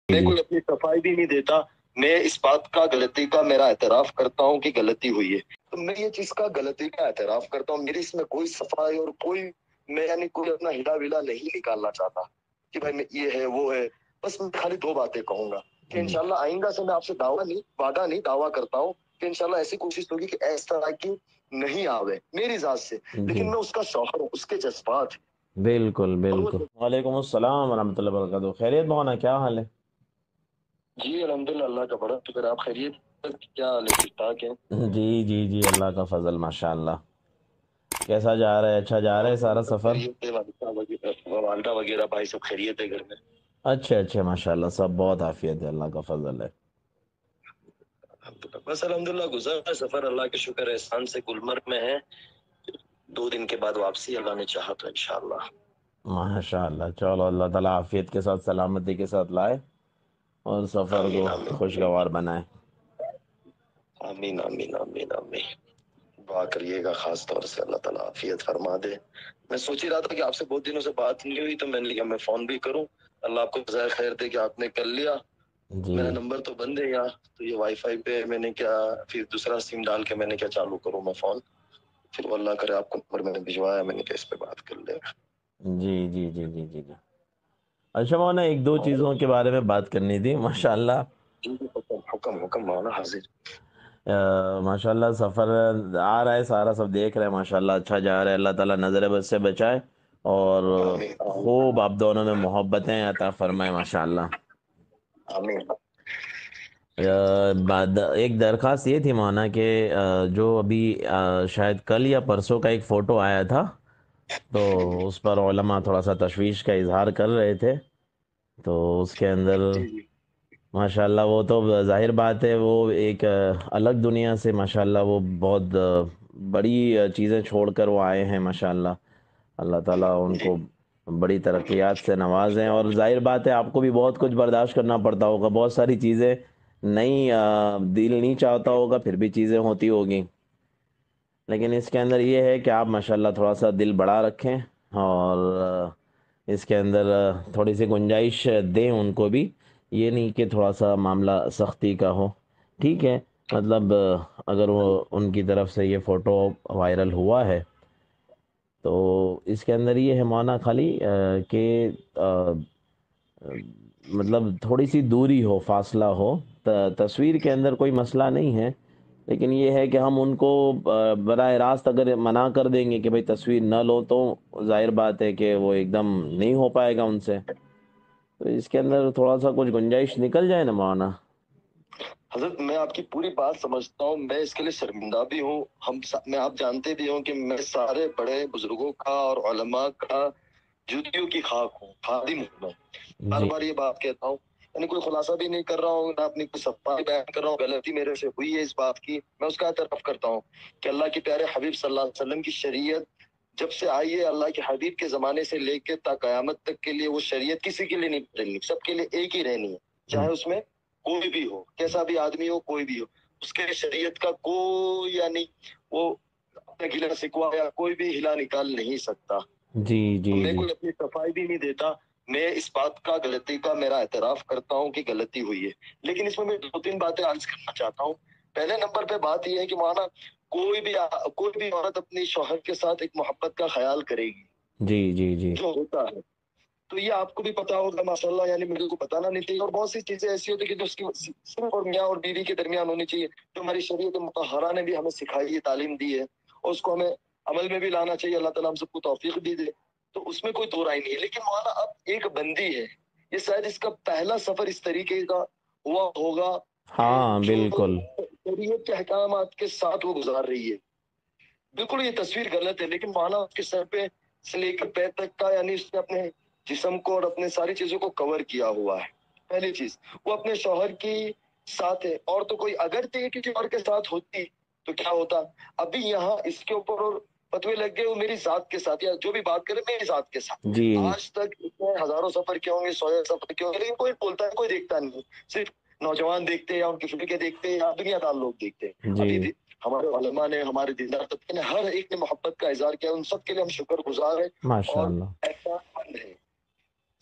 میں جی کوئی اپنی صفائی بھی نہیں دیتا. میں اس بات کا غلطی کا میرا اعتراف کرتا ہوں کہ غلطی ہوئی ہے, تو میں یہ چیز کا غلطی کا اعتراف کرتا ہوں. میری اس میں کوئی صفائی اور کوئی میں یعنی کوئی اپنا ہلا ولا نہیں نکالنا چاہتا کہ بھائی میں یہ ہے وہ ہے. بس میں خالی دو باتیں کہوں گا کہ انشاءاللہ آئندہ سے میں آپ سے وعدہ نہیں دعویٰ کرتا ہوں کہ انشاءاللہ ایسی کوشش ہوگی کہ اس طرح کی نہیں آوے میری ذات سے, لیکن میں اس کا شوہر ہوں, اس کے جذبات. بالکل بالکل. وعلیکم السلام ورحمۃ اللہ وبرکاتہ. خیریت مولانا, کیا حال ہے؟ جی الحمدللہ, اللہ کا بڑا شکر. آپ خیریت؟ کیا حال ہے, ٹھیک ٹھاک ہے؟ جی جی جی, اللہ کا فضل, ماشاء اللہ. کیسا جا رہا ہے؟ اچھا جا رہا ہے سارا سفر؟ خیریت ہے, والدہ وغیرہ بھائی سب خیریت ہے گھر میں؟ اچھا اچھا, ماشاء اللہ, سب بہت عافیت ہے, اللہ کا فضل ہے. بس الحمدللہ گزر ہے سفر, اللہ کے شکر احسان سے. گلمرگ میں ہے, 2 دن کے بعد واپسی, اللہ نے چاہا تو انشاءاللہ. ماشاء اللہ, چلو اللہ تعالیٰ عافیت کے ساتھ سلامتی کے ساتھ لائے اور سفر آمین کو آمین خوشگوار بنائے. آمین آمین آمین آمین. دعا کریے گا خاص طور سے, اللہ تعالیٰ عافیت فرما دے. میں سوچ ہی رہا تھا کہ آپ سے بہت دنوں سے بات نہیں ہوئی, تو میں نے کہا میں فون بھی کروں. اللہ آپ کو جزائے خیر دے کہ آپ نے کر لیا. جی میرا نمبر تو بند ہے یہاں, تو یہ وائی فائی پہ میں نے کیا پھر دوسرا سم ڈال کے میں نے کیا چالو کروں میں فون. پھر اللہ کرے آپ کو نمبر میں نے بھجوایا, میں نے کہا اس پہ بات کر لے. جی جی جی جی جی جی. اچھا مولانا, ایک دو چیزوں کے بارے میں بات کرنی تھی. ماشاء اللہ حکم حکم مولانا حاضر. ماشاء اللہ, سفر آ رہا ہے, سارا سب دیکھ رہے ہیں, ماشاء اللہ اچھا جا رہا ہے. اللہ تعالیٰ نظر بد سے بچائے اور آمین خوب آپ دونوں میں محبتیں عطا فرمائے, ماشاء اللہ. آمین. ایک درخواست یہ تھی مولانا کہ جو ابھی شاید کل یا پرسوں کا ایک فوٹو آیا تھا, تو اس پر علماء تھوڑا سا تشویش کا اظہار کر رہے تھے. تو اس کے اندر جی جی ماشاء اللہ, وہ تو ظاہر بات ہے, وہ ایک الگ دنیا سے ماشاء اللہ وہ بہت بڑی چیزیں چھوڑ کر وہ آئے ہیں, ماشاء اللہ. اللہ تعالیٰ ان جی کو بڑی ترقیات سے نوازیں, اور ظاہر بات ہے آپ کو بھی بہت کچھ برداشت کرنا پڑتا ہوگا, بہت ساری چیزیں نہیں, دل نہیں چاہتا ہوگا, پھر بھی چیزیں ہوتی ہوگی. لیکن اس کے اندر یہ ہے کہ آپ ماشاء اللہ تھوڑا سا دل بڑا رکھیں, اور اس کے اندر تھوڑی سی گنجائش دیں ان کو بھی. یہ نہیں کہ تھوڑا سا معاملہ سختی کا ہو, ٹھیک ہے. مطلب اگر وہ ان کی طرف سے یہ فوٹو وائرل ہوا ہے, تو اس کے اندر یہ ہے مولانا خالی کہ مطلب تھوڑی سی دوری ہو, فاصلہ ہو. تصویر کے اندر کوئی مسئلہ نہیں ہے, لیکن یہ ہے کہ ہم ان کو براہ راست اگر منع کر دیں گے کہ بھئی تصویر نہ لو, تو ظاہر بات ہے کہ وہ ایک دم نہیں ہو پائے گا ان سے. تو اس کے اندر تھوڑا سا کچھ گنجائش نکل جائے نا مولانا. حضرت, میں آپ کی پوری بات سمجھتا ہوں, میں اس کے لیے شرمندہ بھی ہوں. میں آپ جانتے بھی ہوں کہ میں سارے بڑے بزرگوں کا اور علماء کا جوتیوں کی خاک ہوں, خادم ہوں. میں بار جی بار یہ بات کہتا ہوں, یعنی کوئی خلاصہ بھی نہیں کر رہا ہوں, نہ اپنی کوئی صفائی بیان کر رہا ہوں. غلطی میرے سے ہوئی ہے اس بات کی, میں اس کا اعتراف کرتا ہوں کہ اللہ کے پیارے حبیب صلی اللہ علیہ وسلم کی شریعت جب سے آئی ہے, اللہ کے حبیب کے زمانے سے لے کے تا قیامت تک کے لیے وہ شریعت کسی کے لیے نہیں بدلنی, سب کے لیے ایک ہی رہنی ہے. چاہے اس میں کوئی بھی ہو, کیسا بھی آدمی ہو, کوئی بھی ہو, اس کے شریعت کا کوئی یعنی وہ اپنا گلا سکوا یا کوئی بھی ہلا نکال نہیں سکتا. جی جی میں جی کوئی اپنی صفائی بھی نہیں دیتا. میں اس بات کا غلطی کا میرا اعتراف کرتا ہوں کہ غلطی ہوئی ہے, لیکن اس میں 2-3 باتیں عرض کرنا چاہتا ہوں. پہلے نمبر پہ بات یہ ہے کہ مانا کوئی بھی عورت اپنی شوہر کے ساتھ ایک محبت کا خیال کرے گی, جی جی جی جو ہوتا ہے, تو یہ آپ کو بھی پتا ہوگا ماشاء اللہ, یعنی میرے کو بتانا نہیں چاہیے. اور بہت سی چیزیں ایسی ہوتی ہیں کہ جو اس کی صرف اور میاں اور بیوی کے درمیان ہونی چاہیے, جو ہماری شریعت مطہرہ نے بھی ہمیں سکھائی ہے, تعلیم دی ہے, اور اس کو ہمیں عمل میں بھی لانا چاہیے. اللہ تعالیٰ ہم سب کو توفیق بھی دے, تو اس میں کوئی دو رائے نہیں ہے. لیکن مولانا اب ایک بندی ہے, یہ شاید اس کا پہلا سفر اس طریقے کا ہوا ہوگا کہ ہاں جو بالکل. شریعت کے احکامات کے ساتھ وہ گزار رہی ہے. بالکل یہ تصویر غلط ہے, لیکن مولانا اس کے سر پہ سے لے کر پیر تک کا یعنی اس نے اپنے جسم کو اور اپنے ساری چیزوں کو کور کیا ہوا ہے. پہلی چیز, وہ اپنے شوہر کی ساتھ ہے, اور تو کوئی اگر تو یہ کسی اور کے ساتھ ہوتی تو کیا ہوتا. ابھی یہاں اس کے اوپر اور فتوے لگ گئے, وہ میری ذات کے ساتھ, یا جو بھی بات کرے میری ذات کے ساتھ. جی آج تک اتنے ہزاروں سفر کیے ہوں گے, 100 سفر کیے ہوں گے, لیکن کوئی بولتا ہے, کوئی دیکھتا نہیں. صرف نوجوان دیکھتے ہیں, یا ان کی فکریں دیکھتے ہیں, یا دنیا دار لوگ دیکھتے ہیں. جی ابھی ہمارے علماء نے, ہمارے دیندار طبقے نے, ہر ایک نے محبت کا اظہار کیا, ان سب کے لیے ہم شکر گزار ہیں ماشاء اور اللہ. احسان مند ہیں.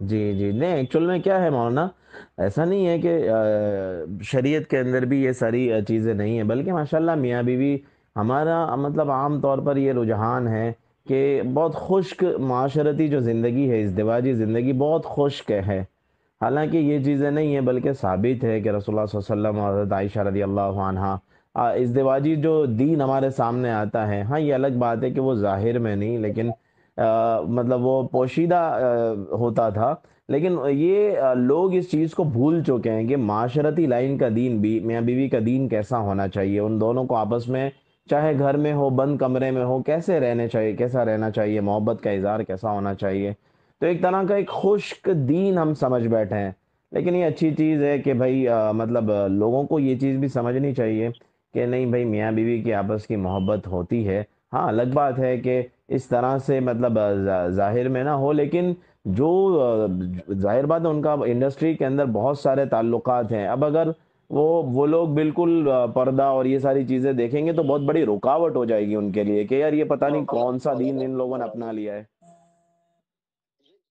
جی جی نہیں ایکچول میں کیا ہے مولانا، ایسا نہیں ہے کہ شریعت کے اندر بھی یہ ساری چیزیں نہیں ہیں، بلکہ ماشاءاللہ میاں بیوی ہمارا مطلب عام طور پر یہ رجحان ہے کہ بہت خشک معاشرتی جو زندگی ہے، ازدواجی زندگی بہت خشک ہے. حالانکہ یہ چیزیں نہیں ہیں، بلکہ ثابت ہے کہ رسول اللہ صلی اللہ علیہ وسلم اور حضرت عائشہ رضی اللہ عنہا ازدواجی جو دین ہمارے سامنے آتا ہے، ہاں یہ الگ بات ہے کہ وہ ظاہر میں نہیں، لیکن مطلب وہ پوشیدہ ہوتا تھا. لیکن یہ لوگ اس چیز کو بھول چکے ہیں کہ معاشرتی لائن کا دین بھی میاں بیوی کا دین کیسا ہونا چاہیے، ان دونوں کو آپس میں چاہے گھر میں ہو بند کمرے میں ہو کیسے رہنے چاہیے، کیسا رہنا چاہیے، محبت کا اظہار کیسا ہونا چاہیے. تو ایک طرح کا ایک خشک دین ہم سمجھ بیٹھے ہیں. لیکن یہ اچھی چیز ہے کہ بھائی مطلب لوگوں کو یہ چیز بھی سمجھنی چاہیے کہ نہیں بھائی میاں بیوی کی آپس کی محبت ہوتی ہے. ہاں الگ بات ہے کہ اس طرح سے مطلب ظاہر میں نہ ہو، لیکن جو ظاہر بات ہے ان کا انڈسٹری کے اندر بہت سارے تعلقات ہیں. اب اگر وہ لوگ بالکل پردہ اور یہ ساری چیزیں دیکھیں گے تو بہت بڑی رکاوٹ ہو جائے گی ان کے لیے کہ یار یہ پتہ نہیں کون سا دین ان لوگوں نے اپنا لیا ہے.